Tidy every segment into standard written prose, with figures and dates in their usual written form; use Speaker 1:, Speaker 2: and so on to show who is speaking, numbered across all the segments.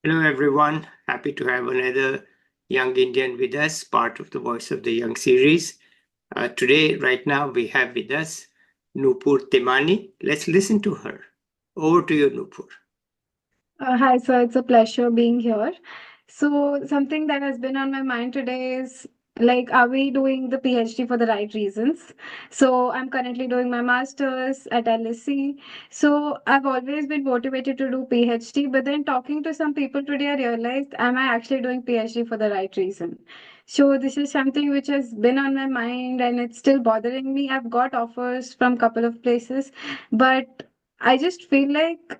Speaker 1: Hello, everyone. Happy to have another young Indian with us, part of the Voice of the Young series. Today, right now, we have with us Nupur Temani. Let's listen to her. Over to you, Nupur.
Speaker 2: Hi, sir. It's a pleasure being here. So, something that has been on my mind today is like, are we doing the PhD for the right reasons? So, I'm currently doing my master's at LSE. So, I've always been motivated to do PhD, but then talking to some people today, I realized, am I actually doing PhD for the right reason? So, this is something which has been on my mind and it's still bothering me. I've got offers from a couple of places, but I just feel like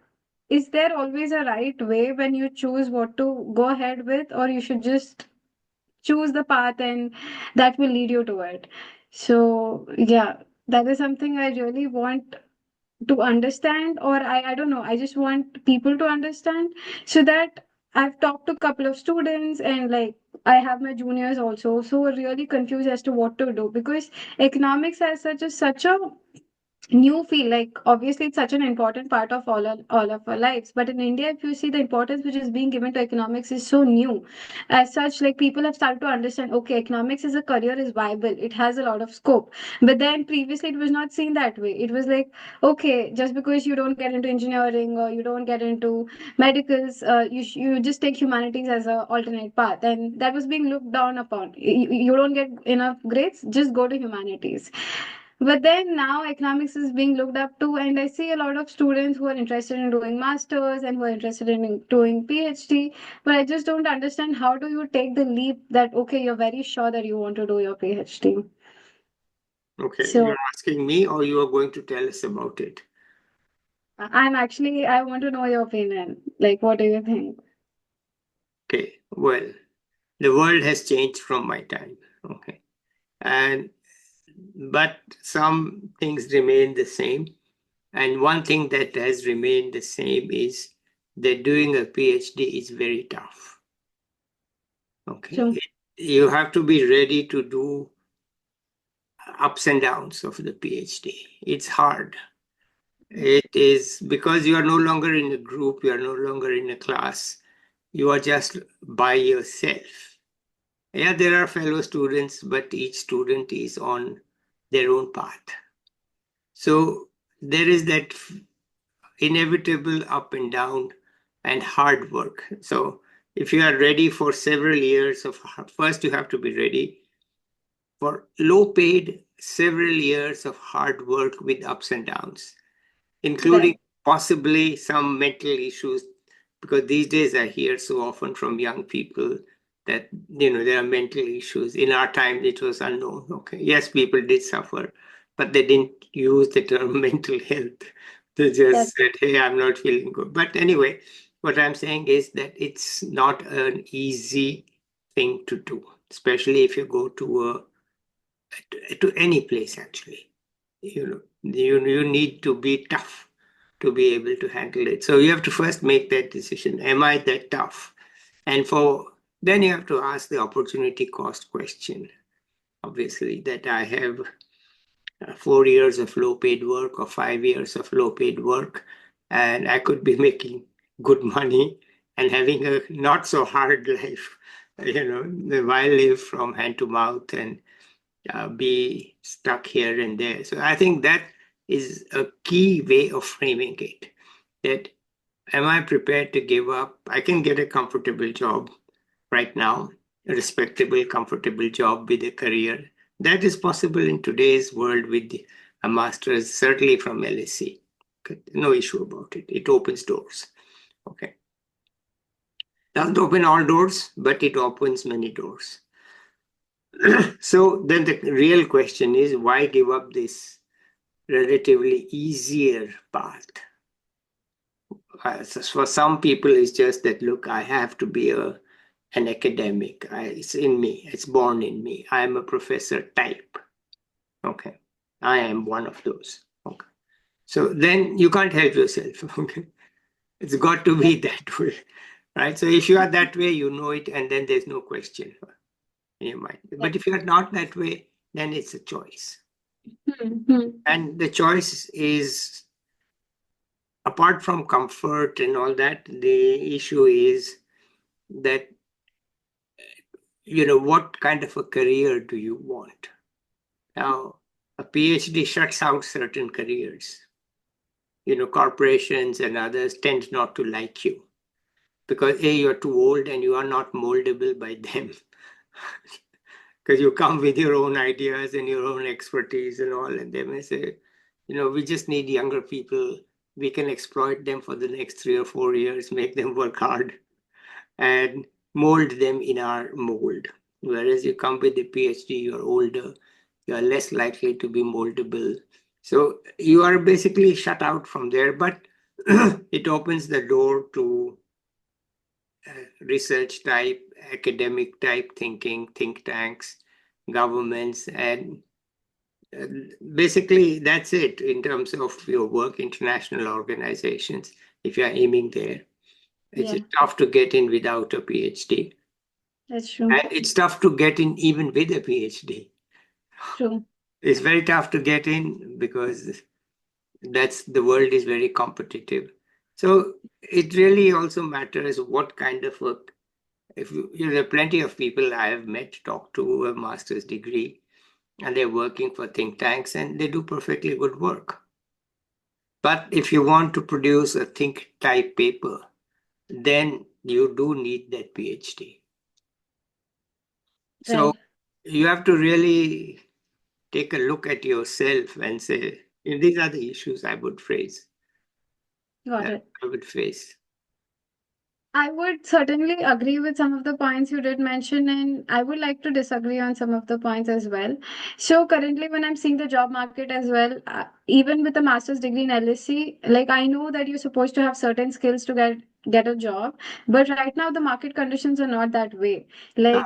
Speaker 2: is there always a right way when you choose what to go ahead with, or you should just choose the path and that will lead you to it? So, yeah, that is something I really want to understand, or I don't know, I just want people to understand so that I've talked to a couple of students and like I have my juniors also, so we're really confused as to what to do because economics has such a new feel like obviously it's such an important part of all of our lives, but in India if you see the importance which is being given to economics is so new. As such, like people have started to understand, okay, economics as a career is viable, it has a lot of scope. But then previously it was not seen that way. It was like, okay, just because you don't get into engineering or you don't get into medicals, you just take humanities as a alternate path, and that was being looked down upon. You don't get enough grades, just go to humanities. But then now economics is being looked up to, and I see a lot of students who are interested in doing masters and who are interested in doing PhD. But I just don't understand, how do you take the leap that okay, you're very sure that you want to do your PhD.
Speaker 1: Okay, you're
Speaker 2: So
Speaker 1: asking me, or you are going to tell us about it?
Speaker 2: I want to know your opinion. Like, what do you think?
Speaker 1: Okay, well, the world has changed from my time. Okay, and but some things remain the same. And one thing that has remained the same is that doing a PhD is very tough. Okay.
Speaker 2: So
Speaker 1: You have to be ready to do ups and downs of the PhD. It's hard. It is because you are no longer in a group, you are no longer in a class, you are just by yourself. Yeah, there are fellow students, but each student is on their own path. So there is that inevitable up and down and hard work. So if you are ready for several years of first you have to be ready for low paid several years of hard work with ups and downs, including
Speaker 2: right.
Speaker 1: possibly some mental issues, because these days I hear so often from young people that there are mental issues. In our time it was unknown. Okay, yes, people did suffer, but they didn't use the term mental health. They just
Speaker 2: That's
Speaker 1: said, hey, I'm not feeling good. But anyway, what I'm saying is that it's not an easy thing to do, especially if you go to any place. Actually, you need to be tough to be able to handle it. So you have to first make that decision. Am I that tough? And then you have to ask the opportunity cost question. Obviously, that I have 4 years of low paid work or 5 years of low paid work, and I could be making good money and having a not so hard life. While live from hand to mouth and be stuck here and there. So I think that is a key way of framing it. That am I prepared to give up? I can get a comfortable job right now, a respectable, comfortable job with a career. That is possible in today's world with a master's, certainly from LSE. Okay. No issue about it. It opens doors. Okay. Doesn't open all doors, but it opens many doors. So then the real question is, why give up this relatively easier path? So for some people, it's just that, look, I have to be an academic. It's in me. It's born in me. I am a professor type. Okay. I am one of those. Okay. So then you can't help yourself. Okay. It's got to be that way. Right. So if you are that way, you know it, and then there's no question in your mind. But if you're not that way, then it's a choice.
Speaker 2: Mhm.
Speaker 1: And the choice is, apart from comfort and all that, the issue is that, what kind of a career do you want? Now, a PhD shuts out certain careers. Corporations and others tend not to like you because A, you're too old and you are not moldable by them. Because you come with your own ideas and your own expertise and all, and they may say, we just need younger people. We can exploit them for the next 3 or 4 years, make them work hard and mold them in our mold. Whereas you come with a PhD, you're older, you are less likely to be moldable. So you are basically shut out from there, but it opens the door to research type, academic type thinking, think tanks, governments, and basically that's it in terms of your work, international organizations, if you're aiming there. It's
Speaker 2: Yeah,
Speaker 1: tough to get in without a PhD.
Speaker 2: that's true.
Speaker 1: And it's tough to get in even with a PhD.
Speaker 2: True.
Speaker 1: It's very tough to get in because the world is very competitive. So it really also matters what kind of work. There are plenty of people I have met, talked to who have master's degree, and they're working for think tanks and they do perfectly good work. But if you want to produce a think type paper, then you do need that PhD. So
Speaker 2: Right.
Speaker 1: you have to really take a look at yourself and say, these are the issues I would face.
Speaker 2: Got it.
Speaker 1: I would face.
Speaker 2: I would certainly agree with some of the points you did mention, and I would like to disagree on some of the points as well. So, currently, when I'm seeing the job market as well, even with a master's degree in LSC, like I know that you're supposed to have certain skills to get a job, but right now the market conditions are not that way. Like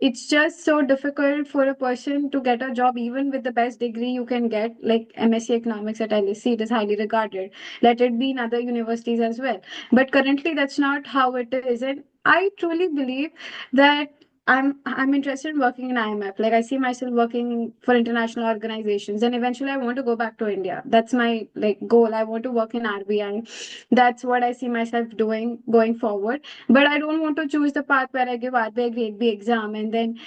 Speaker 2: it's just so difficult for a person to get a job even with the best degree you can get, like MSc Economics at LSC. It is highly regarded. Let it be in other universities as well, but currently that's not how it is, and I truly believe that I'm interested in working in IMF. Like I see myself working for international organizations, and eventually I want to go back to India. That's my like goal. I want to work in RBI. That's what I see myself doing going forward. But I don't want to choose the path where I give RBI Grade B exam and then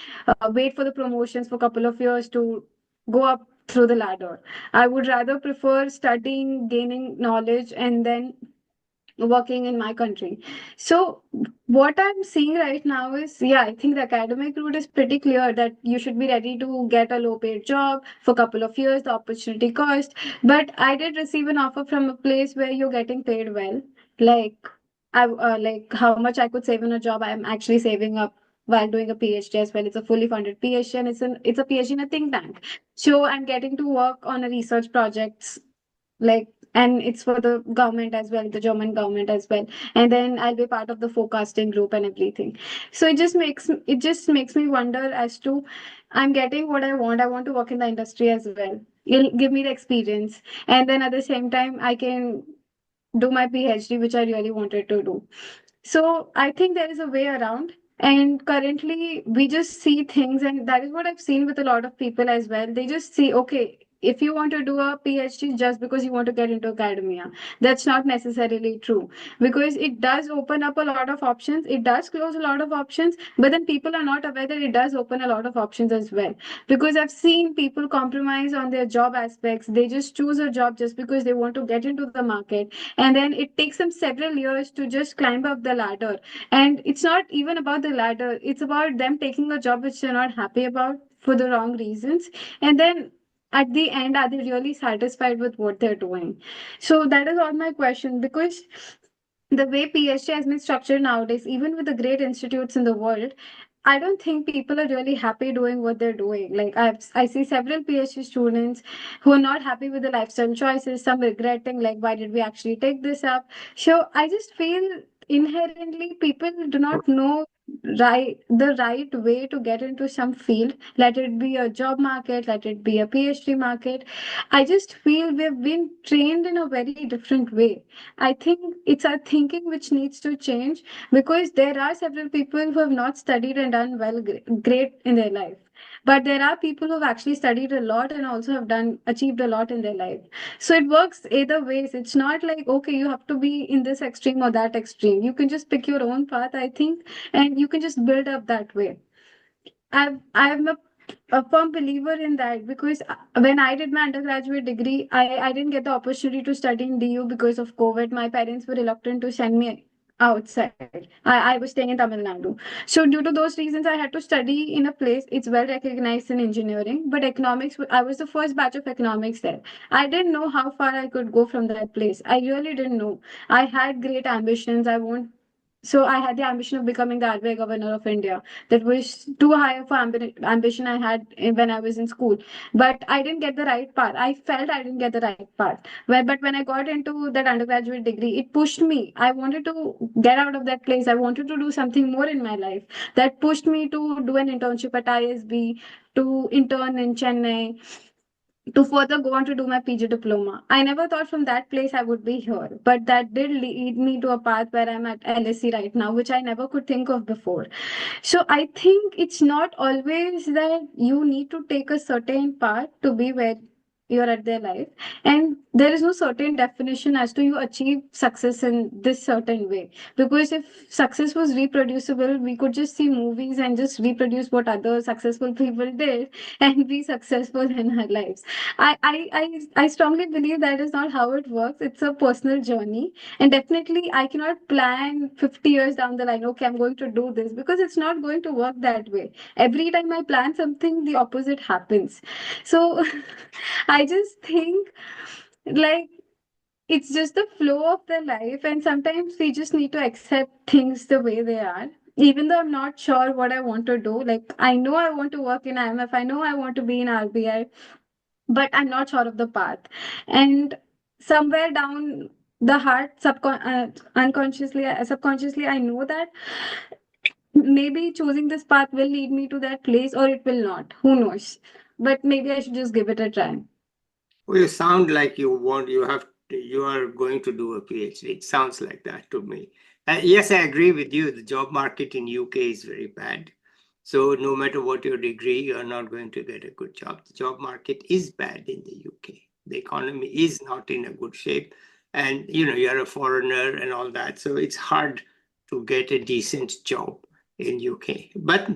Speaker 2: wait for the promotions for a couple of years to go up through the ladder. I would rather prefer studying, gaining knowledge, and then working in my country. So what I'm seeing right now is, yeah, I think the academic route is pretty clear that you should be ready to get a low paid job for a couple of years, the opportunity cost. But I did receive an offer from a place where you're getting paid well. Like like how much I could save in a job, I'm actually saving up while doing a PhD as well. It's a fully funded PhD, and it's a PhD in a think tank. So I'm getting to work on a research projects, like, and it's for the government as well, the German government as well, and then I'll be part of the forecasting group and everything. So it just makes me wonder as to, I'm getting what I want to work in the industry as well. It'll give me the experience, and then at the same time I can do my PhD, which I really wanted to do. So I think there is a way around. And currently, we just see things, and that is what I've seen with a lot of people as well. They just see, okay, if you want to do a PhD just because you want to get into academia, that's not necessarily true, because it does open up a lot of options. It does close a lot of options, but then people are not aware that it does open a lot of options as well. Because I've seen people compromise on their job aspects. They just choose a job just because they want to get into the market, and then it takes them several years to just climb up the ladder. And it's not even about the ladder, it's about them taking a job which they're not happy about for the wrong reasons. And then at the end, are they really satisfied with what they're doing? So that is all my question, because the way PhD has been structured nowadays, even with the great institutes in the world, I don't think people are really happy doing what they're doing. Like I see several PhD students who are not happy with the lifestyle choices, some regretting, like, why did we actually take this up? So I just feel inherently people do not know the right way to get into some field. Let it be a job market, let it be a PhD market. I just feel we've been trained in a very different way. I think it's our thinking which needs to change, because there are several people who have not studied and done well, great in their life. But there are people who've actually studied a lot and also have achieved a lot in their life. So it works either ways. It's not like, okay, you have to be in this extreme or that extreme. You can just pick your own path, I think, and you can just build up that way. I'm a firm believer in that, because when I did my undergraduate degree, I didn't get the opportunity to study in DU because of COVID. My parents were reluctant to send me outside. I was staying in Tamil Nadu. So due to those reasons, I had to study in a place. It's well recognized in engineering, but economics, I was the first batch of economics there. I didn't know how far I could go from that place. I really didn't know. I had great ambitions. So I had the ambition of becoming the RBI Governor of India. That was too high of ambition I had when I was in school. But I didn't get the right path. I felt I didn't get the right path. But when I got into that undergraduate degree, it pushed me. I wanted to get out of that place. I wanted to do something more in my life. That pushed me to do an internship at ISB, to intern in Chennai, to further go on to do my PG diploma. I never thought from that place I would be here, but that did lead me to a path where I'm at LSE right now, which I never could think of before. So I think it's not always that you need to take a certain path to be where you're at their life. And there is no certain definition as to you achieve success in this certain way. Because if success was reproducible, we could just see movies and just reproduce what other successful people did and be successful in our lives. I strongly believe that is not how it works. It's a personal journey. And definitely, I cannot plan 50 years down the line, okay, I'm going to do this, because it's not going to work that way. Every time I plan something, the opposite happens. So I just think, like, it's just the flow of the life, and sometimes we just need to accept things the way they are. Even though I'm not sure what I want to do, like, I know I want to work in IMF, I know I want to be in RBI, but I'm not sure of the path. And somewhere down the heart, unconsciously, subconsciously, I know that maybe choosing this path will lead me to that place, or it will not. Who knows? But maybe I should just give it a try.
Speaker 1: Well, you sound like you are going to do a PhD. It sounds like that to me. Yes, I agree with you. The job market in UK is very bad. So no matter what your degree, you're not going to get a good job. The job market is bad in the UK. The economy is not in a good shape. And you're a foreigner and all that. So it's hard to get a decent job in UK. But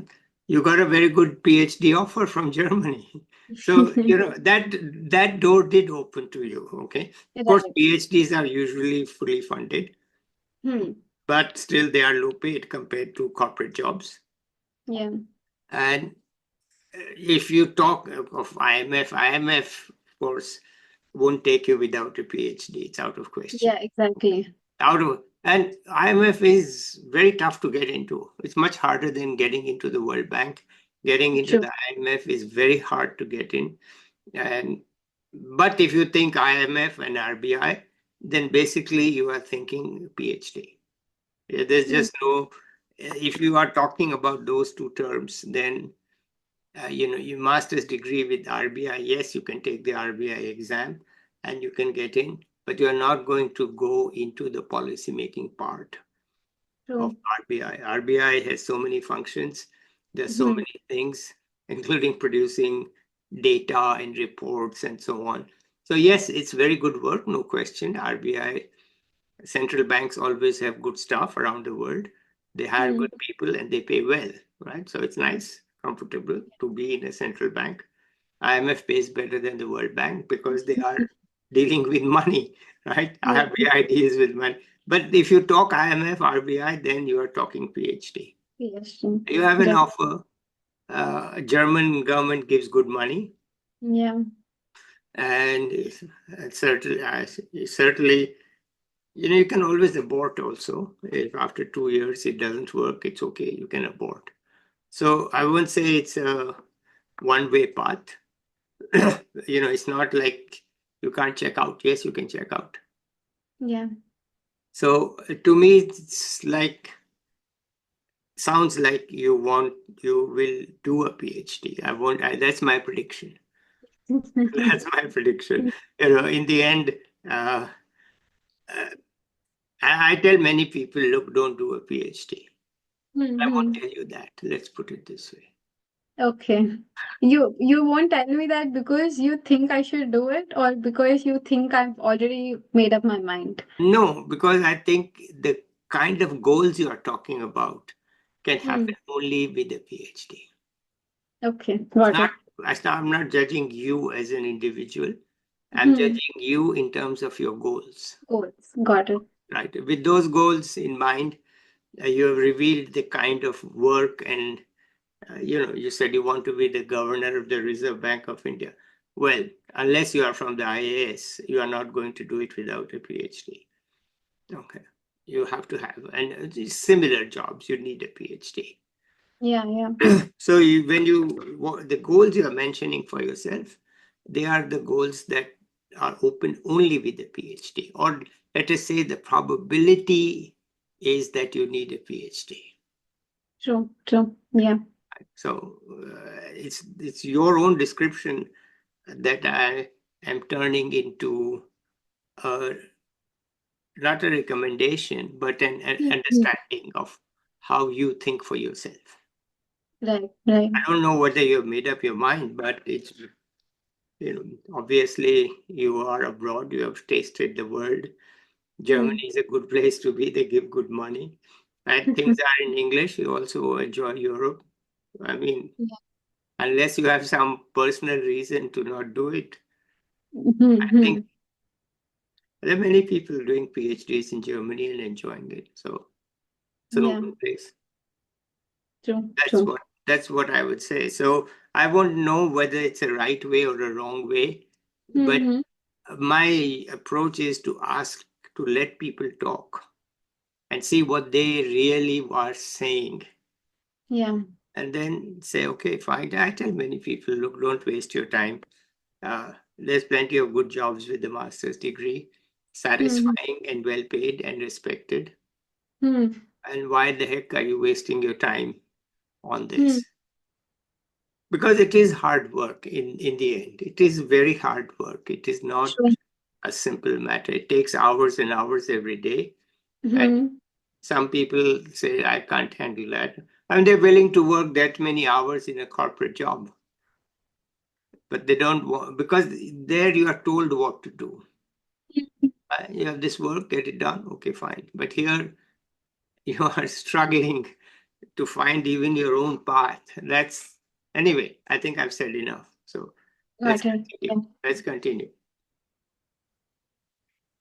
Speaker 1: you got a very good PhD offer from Germany. So, that door did open to you. Okay. Of course,
Speaker 2: Right.
Speaker 1: PhDs are usually fully funded,
Speaker 2: Hmm.
Speaker 1: but still they are low paid compared to corporate jobs.
Speaker 2: Yeah.
Speaker 1: And if you talk of IMF, of course, won't take you without a PhD. It's out of question.
Speaker 2: Yeah, exactly.
Speaker 1: And IMF is very tough to get into. It's much harder than getting into the World Bank. Getting into
Speaker 2: True.
Speaker 1: the IMF is very hard to get in. But if you think IMF and RBI, then basically you are thinking PhD. There's
Speaker 2: Hmm.
Speaker 1: just no. If you are talking about those two terms, then your master's degree with RBI. Yes, you can take the RBI exam, and you can get in, but you are not going to go into the policy making part of
Speaker 2: True.
Speaker 1: RBI. RBI has so many functions. There's so
Speaker 2: Hmm.
Speaker 1: many things, including producing data and reports and so on. So yes, it's very good work, no question. RBI, central banks always have good staff around the world. They hire
Speaker 2: Hmm.
Speaker 1: good people and they pay well, right? So it's nice, comfortable to be in a central bank. IMF pays better than the World Bank because they are dealing with money, right?
Speaker 2: Yeah.
Speaker 1: RBI deals with money. But if you talk IMF, RBI, then you are talking PhD.
Speaker 2: PhD.
Speaker 1: You have an
Speaker 2: Right.
Speaker 1: offer. German government gives good money,
Speaker 2: Yeah.
Speaker 1: and certainly, you can always abort also. If after 2 years it doesn't work, it's okay. You can abort. So I won't say it's a one-way path. It's not like you can't check out. Yes, you can check out.
Speaker 2: Yeah.
Speaker 1: So to me, it's like sounds like you will do a PhD. That's my prediction. That's my prediction. In the end, uh, uh, I tell many people, look, don't do a PhD. I won't
Speaker 2: Mm-hmm.
Speaker 1: tell you that. Let's put it this way.
Speaker 2: Okay. You won't tell me that because you think I should do it or because you think I've already made up my mind?
Speaker 1: No, because I think the kind of goals you are talking about can
Speaker 2: Hmm.
Speaker 1: happen only with a PhD.
Speaker 2: Okay,
Speaker 1: It's
Speaker 2: got
Speaker 1: not,
Speaker 2: it.
Speaker 1: I'm not judging you as an individual. I'm
Speaker 2: Hmm.
Speaker 1: judging you in terms of your goals,
Speaker 2: Goals. Got it.
Speaker 1: right? With those goals in mind, you have revealed the kind of work and, you said you want to be the governor of the Reserve Bank of India. Well, unless you are from the IAS, you are not going to do it without a PhD. Okay. You have to have, and similar jobs, you need a PhD.
Speaker 2: Yeah, yeah.
Speaker 1: So the goals you are mentioning for yourself, they are the goals that are open only with a PhD, or let us say the probability is that you need a PhD.
Speaker 2: True, true. Yeah.
Speaker 1: So it's your own description that I am turning into a, not a recommendation, but an
Speaker 2: Mhm.
Speaker 1: understanding of how you think for yourself.
Speaker 2: Right, right.
Speaker 1: I don't know whether you've made up your mind, but it's, obviously you are abroad, you have tasted the world.
Speaker 2: Hmm.
Speaker 1: Germany is a good place to be, they give good money. And things are in English, you also enjoy Europe. I mean,
Speaker 2: Yeah.
Speaker 1: unless you have some personal reason to not do it, I think
Speaker 2: Mm-hmm.
Speaker 1: there are many people doing PhDs in Germany and enjoying it. So it's a
Speaker 2: Yeah,
Speaker 1: noble place.
Speaker 2: true,
Speaker 1: That's
Speaker 2: true.
Speaker 1: what that's what I would say. So I won't know whether it's a right way or a wrong way, but
Speaker 2: Mm-hmm.
Speaker 1: my approach is to ask, to let people talk and see what they really are saying,
Speaker 2: Yeah.
Speaker 1: and then say, okay, fine. I tell many people, look, don't waste your time. There's plenty of good jobs with the master's degree,
Speaker 2: Mm-hmm.
Speaker 1: satisfying and well paid and respected.
Speaker 2: Hmm.
Speaker 1: And why the heck are you wasting your time on
Speaker 2: Hmm.
Speaker 1: this? Because it is hard work in the end. It is very hard work. It is not
Speaker 2: True.
Speaker 1: a simple matter. It takes hours and hours every day. And
Speaker 2: Hmm.
Speaker 1: some people say, I can't handle that. And they're willing to work that many hours in a corporate job, but they don't want, because there you are told what to do. You have this work, get it done. Okay, fine. But here you are struggling to find even your own path. That's, anyway, I think I've said enough. So let's
Speaker 2: Got it.
Speaker 1: continue.
Speaker 2: Yeah.
Speaker 1: Let's continue.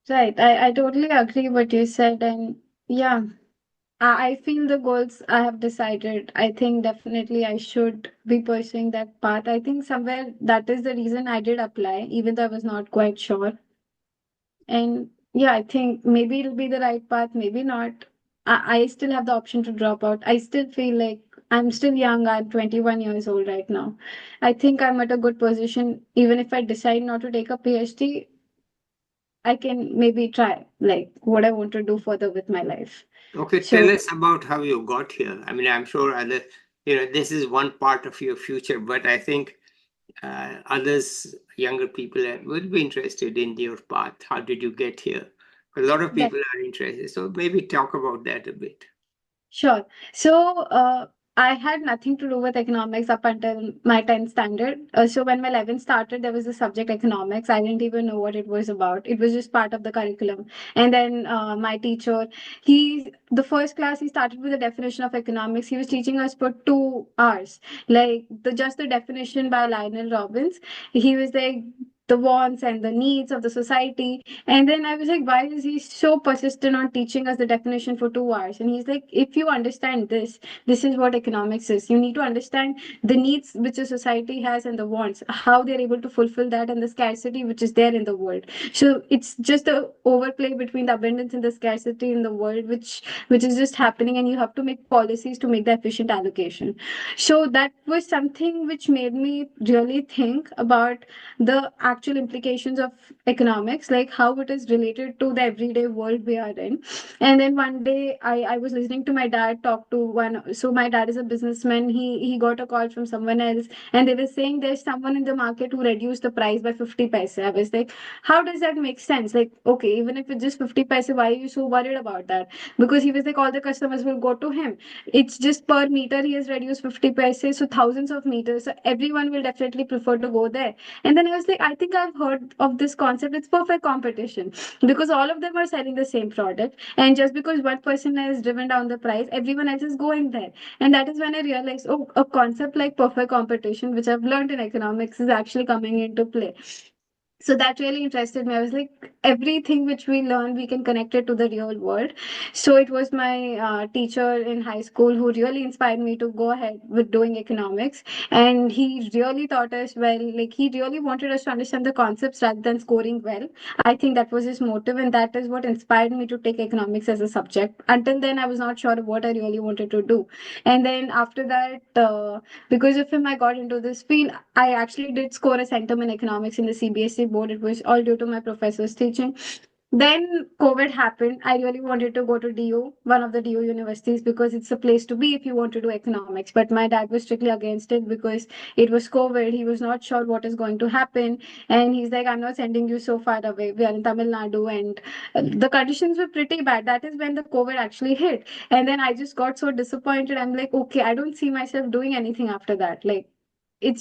Speaker 2: Right. I totally agree what you said. And yeah, I feel the goals I have decided. I think definitely I should be pursuing that path. I think somewhere that is the reason I did apply, even though I was not quite sure. And yeah, I think maybe it'll be the right path, maybe not. I still have the option to drop out. I still feel like I'm still young. I'm 21 years old right now. I think I'm at a good position. Even if I decide not to take a PhD, I can maybe try like what I want to do further with my life.
Speaker 1: Okay, tell
Speaker 2: So,
Speaker 1: us about how you got here. I mean, I'm sure other, this is one part of your future, but I think others, younger people, would be interested in your path. How did you get here? A lot of
Speaker 2: that
Speaker 1: people are interested. So maybe talk about that a bit.
Speaker 2: sure. So, I had nothing to do with economics up until my 10th standard. So, when my 11th started, there was a subject economics. I didn't even know what it was about. It was just part of the curriculum. And then my teacher, the first class, he started with the definition of economics. He was teaching us for 2 hours, like just the definition by Lionel Robbins. He was like, the wants and the needs of the society. And then I was like, why is he so persistent on teaching us the definition for 2 hours? And he's like, if you understand this, this is what economics is. You need to understand the needs which a society has and the wants, how they're able to fulfill that, and the scarcity which is there in the world. So it's just the overplay between the abundance and the scarcity in the world, which is just happening, and you have to make policies to make the efficient allocation. So that was something which made me really think about the actual implications of economics, like how it is related to the everyday world we are in. And then one day I was listening to my dad talk to one. So my dad is a businessman. He got a call from someone else, and they were saying there's someone in the market who reduced the price by 50 paise. I was like, how does that make sense? Like, okay, even if it's just 50 paise, why are you so worried about that? Because he was like, all the customers will go to him. It's just per meter he has reduced 50 paise, so thousands of meters. So everyone will definitely prefer to go there. And then I was like, I think I've heard of this concept. It's perfect competition because all of them are selling the same product. And just because one person has driven down the price, everyone else is going there. And that is when I realized, oh, a concept like perfect competition, which I've learned in economics, is actually coming into play. So that really interested me. I was like, everything which we learn, we can connect it to the real world. So it was my teacher in high school who really inspired me to go ahead with doing economics. And he really taught us well. Like, he really wanted us to understand the concepts rather than scoring well. I think that was his motive, and that is what inspired me to take economics as a subject. Until then, I was not sure of what I really wanted to do. And then after that, because of him, I got into this field. I actually did score a centum in economics in the CBSE board. It was all due to my professor's teaching. Then COVID happened. I really wanted to go to DU, one of the DU universities, because it's a place to be if you want to do economics. But my dad was strictly against it because it was COVID. He was not sure what is going to happen. And he's like, I'm not sending you so far away. We are in Tamil Nadu, and the conditions were pretty bad. That is when the COVID actually hit. And then I just got so disappointed. I'm like, okay, I don't see myself doing anything after that. Like, it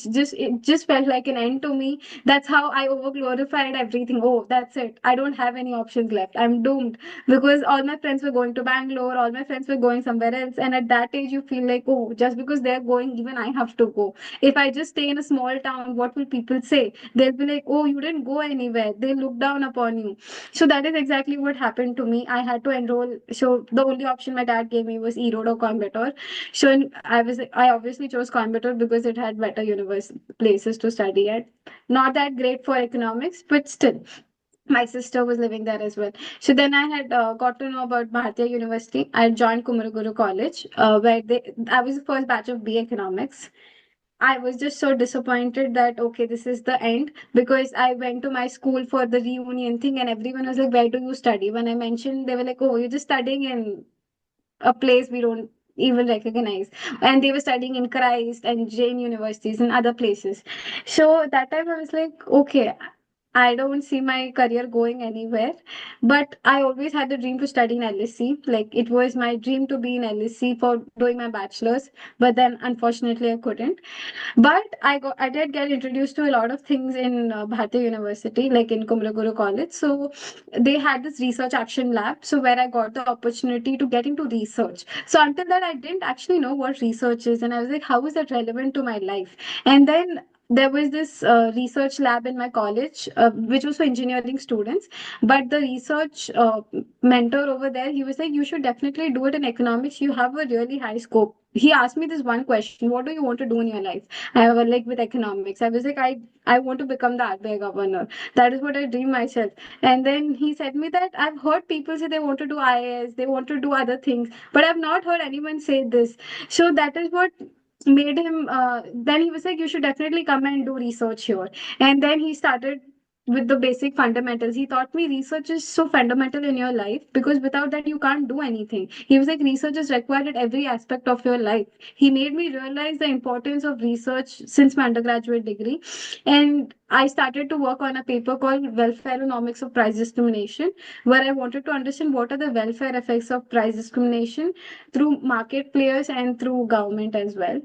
Speaker 2: just felt like an end to me. That's how I over glorified everything. Oh, that's it, I don't have any options left, I'm doomed. Because all my friends were going to Bangalore, all my friends were going somewhere else, and at that age you feel like, oh, just because they're going, even I have to go. If I just stay in a small town, what will people say? They'll be like, oh, you didn't go anywhere, they look down upon you. So that is exactly what happened to me. I had to enroll. So the only option my dad gave me was Erode or Coimbatore. So I obviously chose Coimbatore because it had better university places to study at. Not that great for economics, but still. My sister was living there as well. So then I had got to know about Bharathiar University. I joined Kumaraguru College, I was the first batch of B Economics. I was just so disappointed that okay, this is the end, because I went to my school for the reunion thing and everyone was like, where do you study? When I mentioned, they were like, oh, you're just studying in a place we don't even recognize. And they were studying in Christ and Jain universities and other places. So that time I was like, okay, I don't see my career going anywhere. But I always had the dream to study in LSC. Like, it was my dream to be in LSC for doing my bachelor's. But then unfortunately I couldn't. But I did get introduced to a lot of things in Bharatiya University, like in Kumaraguru College. So they had this research action lab, so where I got the opportunity to get into research. So until that, I didn't actually know what research is, and I was like, how is that relevant to my life? And then there was this research lab in my college, which was for engineering students. But the research mentor over there, he was like, you should definitely do it in economics. You have a really high scope. He asked me this one question: what do you want to do in your life? I was like, with economics. I was like, I want to become the RBI governor. That is what I dream myself. And then he said me that I've heard people say they want to do IAS, they want to do other things, but I've not heard anyone say this. So that is what made him. Then he was like, you should definitely come and do research here. And then he started with the basic fundamentals. He taught me research is so fundamental in your life, because without that you can't do anything. He was like, research is required at every aspect of your life. He made me realize the importance of research since my undergraduate degree. And I started to work on a paper called Welfare Economics of Price Discrimination, where I wanted to understand what are the welfare effects of price discrimination through market players and through government as well.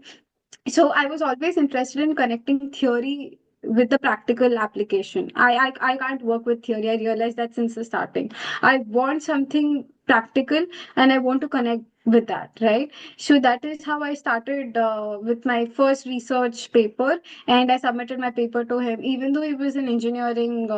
Speaker 2: So I was always interested in connecting theory with the practical application. I can't work with theory. I realized that since the starting. I want something practical and I want to connect with that, right? So that is how I started with my first research paper, and I submitted my paper to him. Even though he was an engineering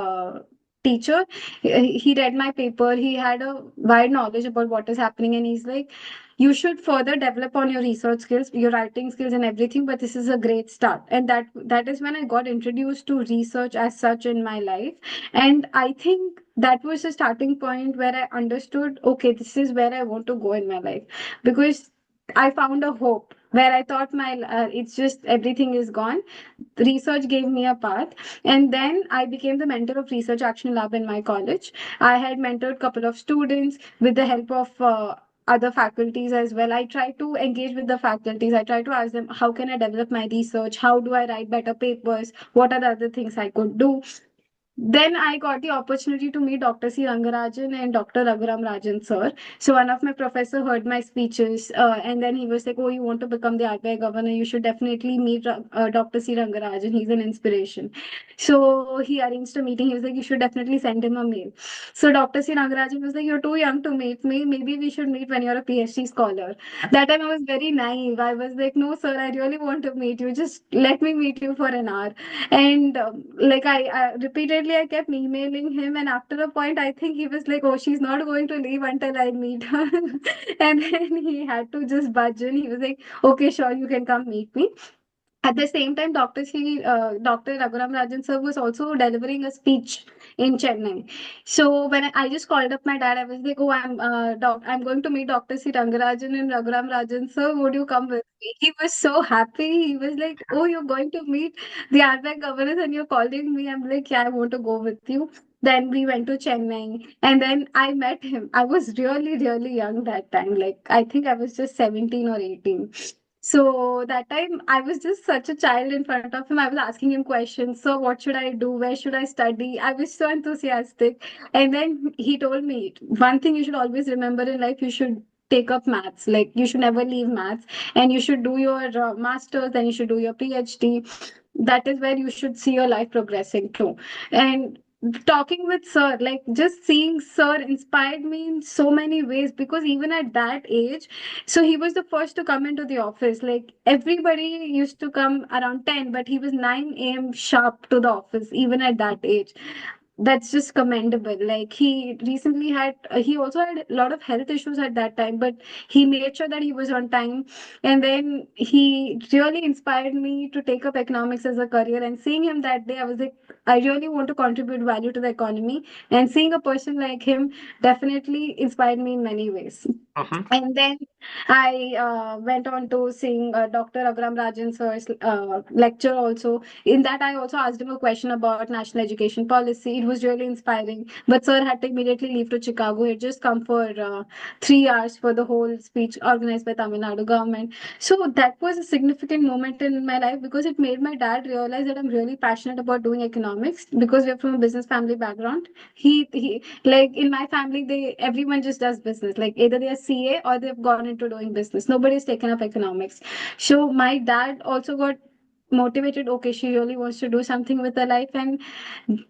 Speaker 2: teacher, he read my paper. He had a wide knowledge about what is happening, and he's like, you should further develop on your research skills, your writing skills and everything, but this is a great start. And that is when I got introduced to research as such in my life. And I think that was a starting point where I understood, okay, this is where I want to go in my life, because I found a hope where I thought it's just everything is gone. Research gave me a path, and then I became the mentor of Research Action Lab in my college. I had mentored a couple of students with the help of other faculties as well. I try to engage with the faculties. I try to ask them, how can I develop my research? How do I write better papers? What are the other things I could do? Then I got the opportunity to meet Dr. C. Rangarajan and Dr. Raghuram Rajan sir. So one of my professor heard my speeches, and then he was like, "Oh, you want to become the RBI governor? You should definitely meet Dr. C. Rangarajan. He's an inspiration." So he arranged a meeting. He was like, "You should definitely send him a mail." So Dr. C. Rangarajan was like, "You're too young to meet me. Maybe we should meet when you're a PhD scholar." That time I was very naive. I was like, "No, sir, I really want to meet you. Just let me meet you for an hour." And like I repeatedly I kept emailing him, and after a point I think he was like, "Oh, she's not going to leave until I meet her." And then he had to just budge in. He was like, "Okay, sure, you can come meet me." At the same time, Dr. Raghuram Rajan sir was also delivering a speech in Chennai. So when I just called up my dad, I was like, "Oh, I'm going to meet Dr. C. Rangarajan and Raghuram Rajan sir. Would you come with me?" He was so happy. He was like, "Oh, you're going to meet the RBI governors and you're calling me." I'm like, "Yeah, I want to go with you." Then we went to Chennai, and then I met him. I was really, really young that time. Like I think I was just 17 or 18. So that time I was just such a child in front of him. I was asking him questions. So what should I do? Where should I study? I was so enthusiastic. And then he told me one thing you should always remember in life, you should take up maths. Like you should never leave maths, and you should do your master's, then you should do your PhD. That is where you should see your life progressing too. And talking with sir, like just seeing sir inspired me in so many ways, because even at that age, so he was the first to come into the office. Like everybody used to come around 10, but he was 9 a.m. sharp to the office, even at that age. That's just commendable. Like he recently had, he also had a lot of health issues at that time, but he made sure that he was on time. And then he really inspired me to take up economics as a career. And seeing him that day, I was like, I really want to contribute value to the economy. And seeing a person like him definitely inspired me in many ways.
Speaker 1: Uh-huh.
Speaker 2: And then I went on to sing Dr. Agram Rajan sir's lecture also. In that, I also asked him a question about national education policy. It was really inspiring. But sir had to immediately leave to Chicago. He had just come for 3 hours for the whole speech organized by Tamil Nadu government. So that was a significant moment in my life, because it made my dad realize that I'm really passionate about doing economics, because we're from a business family background. He like in my family, they everyone just does business. Like either they're CA or they've gone into doing business. Nobody's taken up economics. So my dad also got motivated. Okay, she really wants to do something with her life, and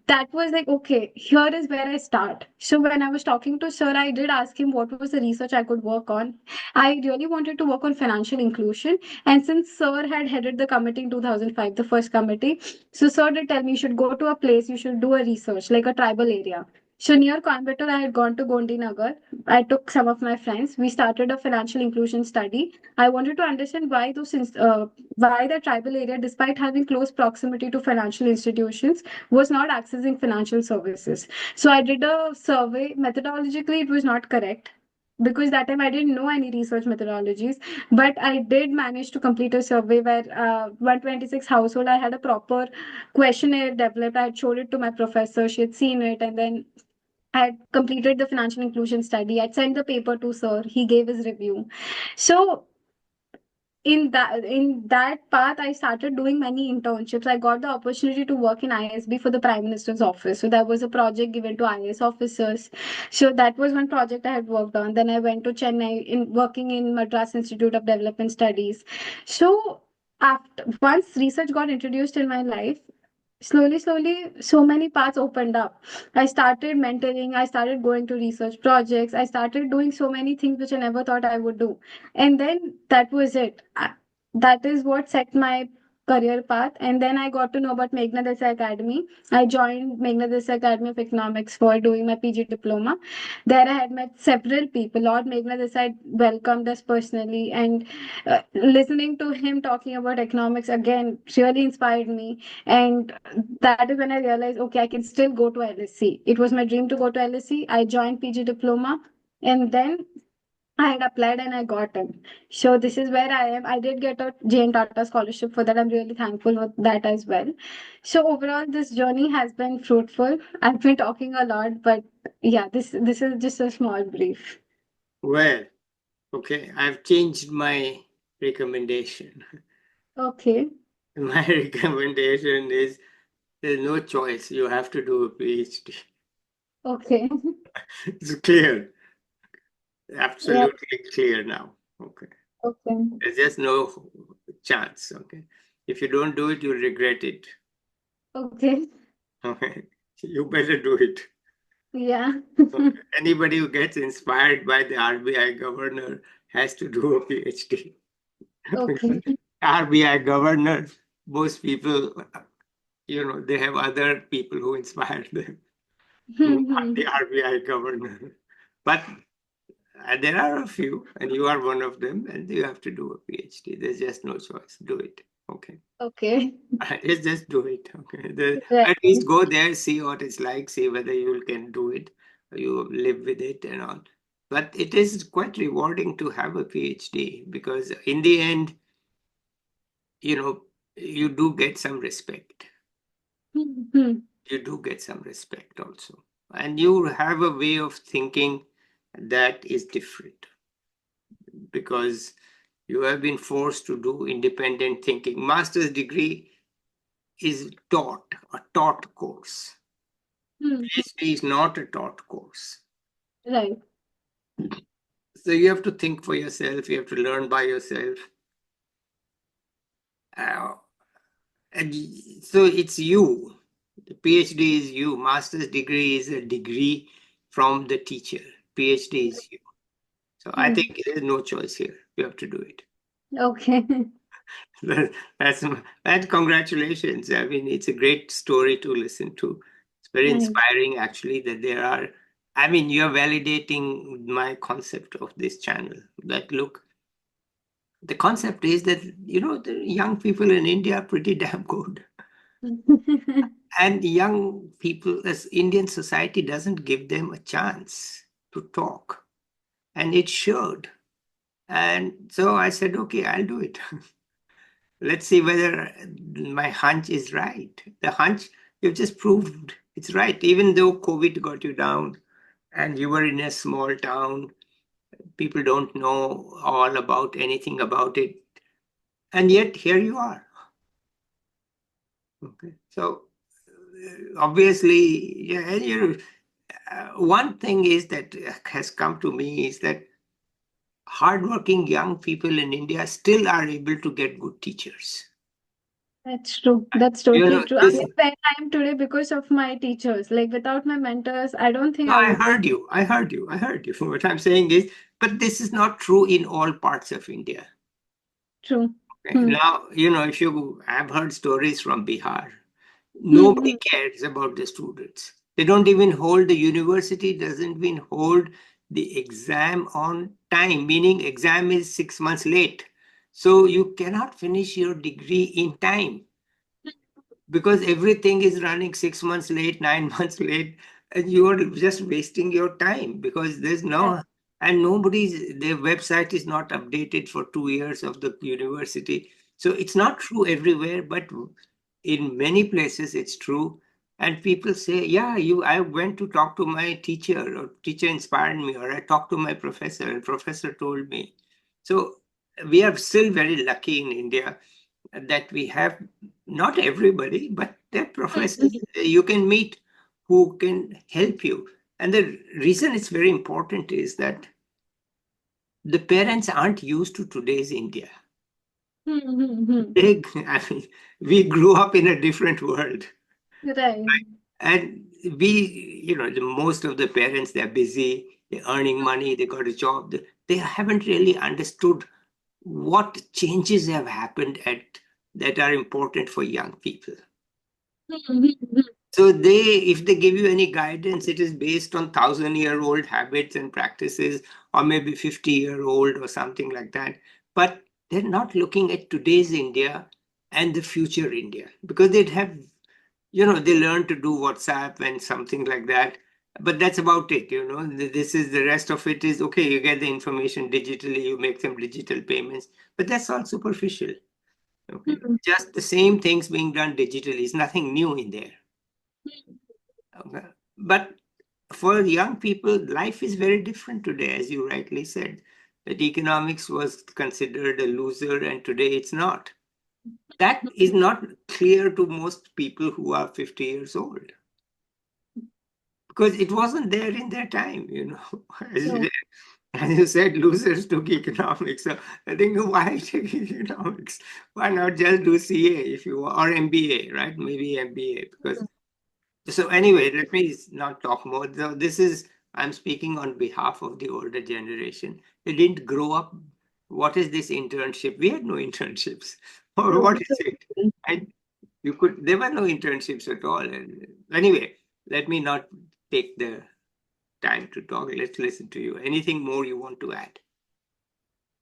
Speaker 2: that was like, okay, here is where I start. So when I was talking to sir, I did ask him what was the research I could work on. I really wanted to work on financial inclusion, and since sir had headed the committee in 2005, the first committee, so sir did tell me you should go to a place, you should do a research like a tribal area. So near Coimbatore, I had gone to Gondi Nagar. I took some of my friends. We started a financial inclusion study. I wanted to understand why the tribal area, despite having close proximity to financial institutions, was not accessing financial services. So I did a survey. Methodologically, it was not correct, because that time I didn't know any research methodologies, but I did manage to complete a survey where 126 household. I had a proper questionnaire developed. I had showed it to my professor. She had seen it, and then I had completed the financial inclusion study. I'd sent the paper to sir. He gave his review. So in that path, I started doing many internships. I got the opportunity to work in ISB for the Prime Minister's office. So there was a project given to IAS officers. So that was one project I had worked on. Then I went to Chennai in working in Madras Institute of Development Studies. So after once research got introduced in my life, slowly so many paths opened up. I started mentoring, I started going to research projects, I started doing so many things which I never thought I would do. And then that was it. That is what set my career path. And then I got to know about Meghnad Academy. I joined Meghnad Academy of Economics for doing my PG diploma. There I had met several people. Lord Meghnad Desai welcomed us personally, and listening to him talking about economics again really inspired me. And that is when I realized, okay, I can still go to LSC. It was my dream to go to LSC. I joined PG diploma, and then I had applied and I got in. So this is where I am. I did get a JN Tata Scholarship for that. I'm really thankful for that as well. So overall, this journey has been fruitful. I've been talking a lot, but yeah, this is just a small brief.
Speaker 1: Well, okay, I've changed my recommendation.
Speaker 2: Okay.
Speaker 1: My recommendation is there's no choice. You have to do a PhD.
Speaker 2: Okay.
Speaker 1: It's clear,
Speaker 2: Yeah.
Speaker 1: absolutely clear now. Okay.
Speaker 2: Okay.
Speaker 1: There's just no chance. Okay. If you don't do it, you'll regret it.
Speaker 2: Okay.
Speaker 1: Okay. You better do it.
Speaker 2: Yeah.
Speaker 1: Okay. Anybody who gets inspired by the RBI governor has to do a PhD.
Speaker 2: Okay.
Speaker 1: RBI governor, most people, they have other people who inspire them, not the RBI governor. But there are a few, and you are one of them, and you have to do a PhD. There's just no choice. Do it. Okay.
Speaker 2: Okay.
Speaker 1: Just do it. Okay.
Speaker 2: Right.
Speaker 1: At least go there, see what it's like, see whether you can do it, you live with it and all. But it is quite rewarding to have a PhD because in the end, you know, you do get some respect. You do get some respect also. And you have a way of thinking that is different because you have been forced to do independent thinking. Master's degree is a taught course. PhD is not a taught course.
Speaker 2: Right.
Speaker 1: So you have to think for yourself, you have to learn by yourself. Uh, and so it's you. The PhD is you. Master's degree is a degree from the teacher. PhD is you. So I think there's no choice here. You have to do it.
Speaker 2: Okay.
Speaker 1: That's and congratulations. I mean, it's a great story to listen to. It's very
Speaker 2: Thanks.
Speaker 1: inspiring, actually, that there are. I mean, you're validating my concept of this channel. That look, the concept is that the young people in India are pretty damn good, and young people, as Indian society doesn't give them a chance to talk, and it showed. And so I said, okay, I'll do it. Let's see whether my hunch is right. The hunch you've just proved it's right. Even though COVID got you down and you were in a small town, people don't know all about anything about it. And yet here you are. Okay. So obviously, yeah, and one thing is that has come to me is that hardworking young people in India still are able to get good teachers.
Speaker 2: That's true. That's
Speaker 1: You
Speaker 2: totally
Speaker 1: know,
Speaker 2: true. I
Speaker 1: this
Speaker 2: am where I am today because of my teachers. Like without my mentors, I don't think
Speaker 1: No,
Speaker 2: I
Speaker 1: I
Speaker 2: would be.
Speaker 1: heard you. I heard you. I heard you. What I'm saying is, but this is not true in all parts of India.
Speaker 2: True.
Speaker 1: Okay?
Speaker 2: Hmm.
Speaker 1: Now, if you have heard stories from Bihar,
Speaker 2: Hmm.
Speaker 1: nobody cares about the students. They don't even hold, the university doesn't even hold the exam on time, meaning exam is 6 months late. So you cannot finish your degree in time because everything is running 6 months late, 9 months late, and you are just wasting your time because there's
Speaker 2: Right.
Speaker 1: no, and their website is not updated for 2 years of the university. So it's not true everywhere, but in many places it's true. And people say, yeah, I went to talk to my teacher, or teacher inspired me, or I talked to my professor, and professor told me. So we are still very lucky in India that we have not everybody, but there are professors you can meet who can help you. And the reason it's very important is that the parents aren't used to today's India.
Speaker 2: Hmm. Hmm. Hmm.
Speaker 1: I mean, we grew up in a different world.
Speaker 2: Right.
Speaker 1: And most of the parents, they're busy, they're earning money, they got a job. They haven't really understood what changes have happened that are important for young people.
Speaker 2: Hmm. Hmm. Hmm.
Speaker 1: So if they give you any guidance, it is based on 1,000-year-old habits and practices, or maybe 50-year-old or something like that. But they're not looking at today's India and the future India because they learn to do WhatsApp and something like that. But that's about it, This is the rest of it is okay. You get the information digitally, you make some digital payments, but that's all superficial. Okay,
Speaker 2: Hmm.
Speaker 1: just the same things being done digitally. It's nothing new in there. Okay. But for young people, life is very different today, as you rightly said. That economics was considered a loser, and today it's not. That is not clear to most people who are 50 years old because it wasn't there in their time. As
Speaker 2: So,
Speaker 1: you, as you said, losers took economics. So I think why take economics? Why not just do CA if you or MBA, right? Maybe MBA because so anyway, let me not talk more. So this is I'm speaking on behalf of the older generation. They didn't grow up. What is this internship? We had no internships. Or
Speaker 2: true,
Speaker 1: what is it? And you could there were no internships at all. And anyway, let me not take the time to talk. Let's listen to you. Anything more you want to add?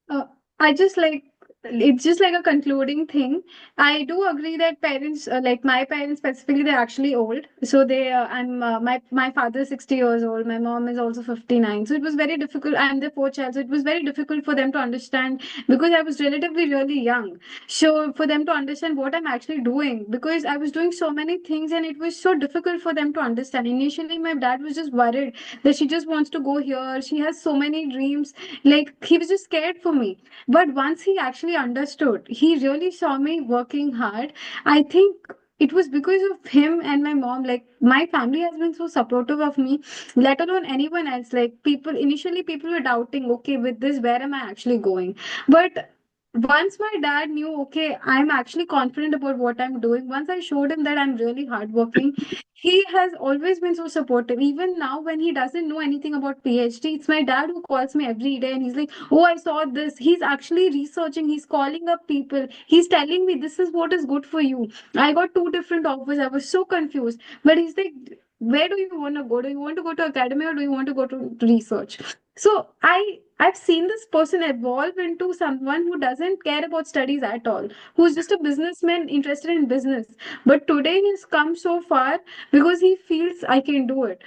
Speaker 2: Uh, I just like it's just like a concluding thing. I do agree that parents, like my parents specifically, they're actually old. So my father is 60 years old. My mom is also 59. So it was very difficult. I'm the fourth child, so it was very difficult for them to understand because I was relatively really young. So for them to understand what I'm actually doing, because I was doing so many things and it was so difficult for them to understand. Initially, my dad was just worried that she just wants to go here. She has so many dreams, like he was just scared for me. But once he actually understood, he really saw me working hard. I think it was because of him and my mom. Like my family has been so supportive of me, let alone anyone else. Like people were doubting, okay, with this, where am I actually going? But once my dad knew, okay, I'm actually confident about what I'm doing, once I showed him that I'm really hardworking, he has always been so supportive. Even now, when he doesn't know anything about PhD, it's my dad who calls me every day and he's like, oh, I saw this. He's actually researching, he's calling up people, he's telling me this is what is good for you. I got two different offers. I was so confused. But he's like, where do you want to go? Do you want to go to academy or do you want to go to research? So I've seen this person evolve into someone who doesn't care about studies at all, who's just a businessman interested in business. But today he's come so far because he feels I can do it.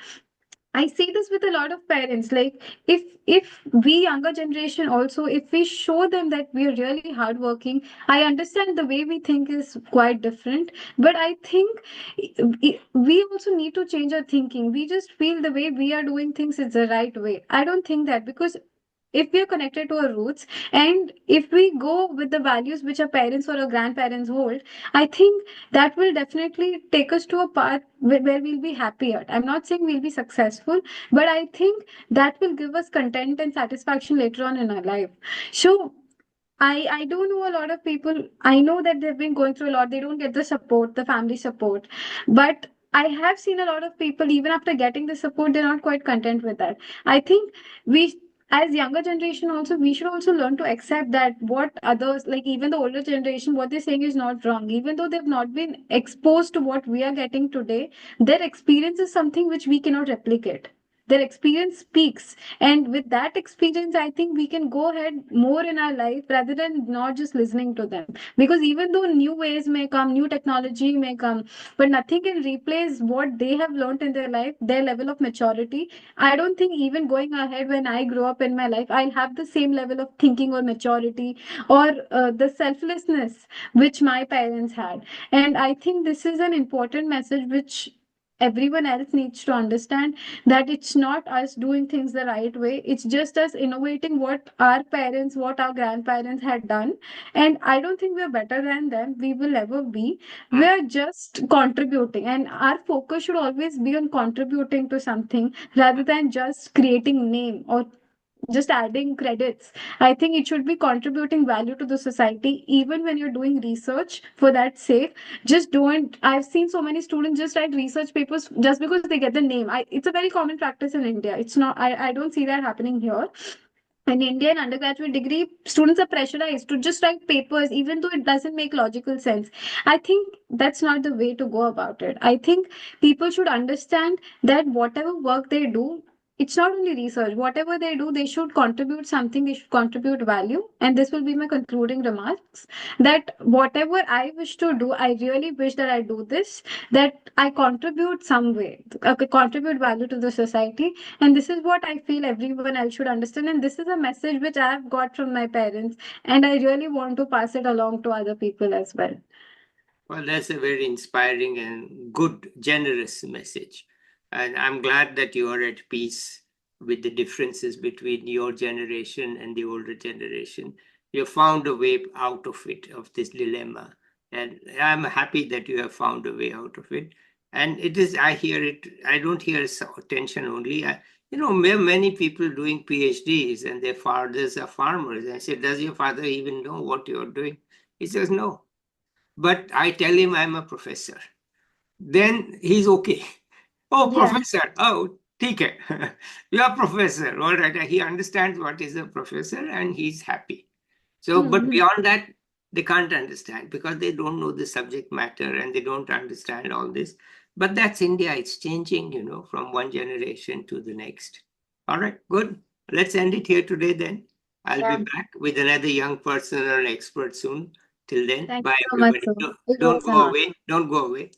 Speaker 2: I see this with a lot of parents. Like if we younger generation also, if we show them that we are really hardworking, I understand the way we think is quite different. But I think we also need to change our thinking. We just feel the way we are doing things is the right way. I don't think that, because if we are connected to our roots and if we go with the values which our parents or our grandparents hold, I think that will definitely take us to a path where we'll be happier. I'm not saying we'll be successful, but I think that will give us content and satisfaction later on in our life. So I do know a lot of people. I know that they've been going through a lot. They don't get the support, the family support. But I have seen a lot of people, even after getting the support, they're not quite content with that. I think we, as younger generation also, we should also learn to accept that what others, like even the older generation, what they're saying is not wrong. Even though they've not been exposed to what we are getting today, their experience is something which we cannot replicate. Their experience speaks, and with that experience, I think we can go ahead more in our life rather than not just listening to them. Because even though new ways may come, new technology may come, but nothing can replace what they have learned in their life, their level of maturity. I don't think even going ahead, when I grow up in my life, I'll have the same level of thinking or maturity or the selflessness which my parents had. And I think this is an important message which everyone else needs to understand, that it's not us doing things the right way, it's just us innovating what our parents, what our grandparents had done. And I don't think we're better than them, we will never be.
Speaker 1: Hmm.
Speaker 2: We're just contributing, and our focus should always be on contributing to something rather than just creating name or just adding credits. I think it should be contributing value to the society, even when you're doing research for that sake. Just don't. I've seen so many students just write research papers just because they get the name. It's a very common practice in India. It's not. I don't see that happening here. In India, in undergraduate degree, students are pressurized to just write papers, even though it doesn't make logical sense. I think that's not the way to go about it. I think people should understand that whatever work they do, it's not only research. Whatever they do, they should contribute something, they should contribute value. And this will be my concluding remarks, that whatever I wish to do, I really wish that I do this, that I contribute some way, contribute value to the society. And this is what I feel everyone else should understand. And this is a message which I have got from my parents. And I really want to pass it along to other people as well.
Speaker 1: Well, that's a very inspiring and good, generous message. And I'm glad that you are at peace with the differences between your generation and the older generation. You found a way out of it, of this dilemma. And I'm happy that you have found a way out of it. And it is, I hear it, I don't hear tension only. Many people doing PhDs and their fathers are farmers. I said, does your father even know what you're doing? He says, no. But I tell him I'm a professor. Then he's okay. Oh,
Speaker 2: Yeah.
Speaker 1: professor. Oh, take it. You are professor. All right. He understands what is a professor and he's happy. So, but beyond that, they can't understand because they don't know the subject matter and they don't understand all this. But that's India. It's changing, from one generation to the next. All right, good. Let's end it here today then. I'll be
Speaker 2: Yeah.
Speaker 1: back with another young person or an expert soon. Till then,
Speaker 2: Thank
Speaker 1: bye
Speaker 2: you so much,
Speaker 1: everybody.
Speaker 2: sir. It
Speaker 1: Don't
Speaker 2: was an
Speaker 1: go
Speaker 2: honor.
Speaker 1: away. Don't go away.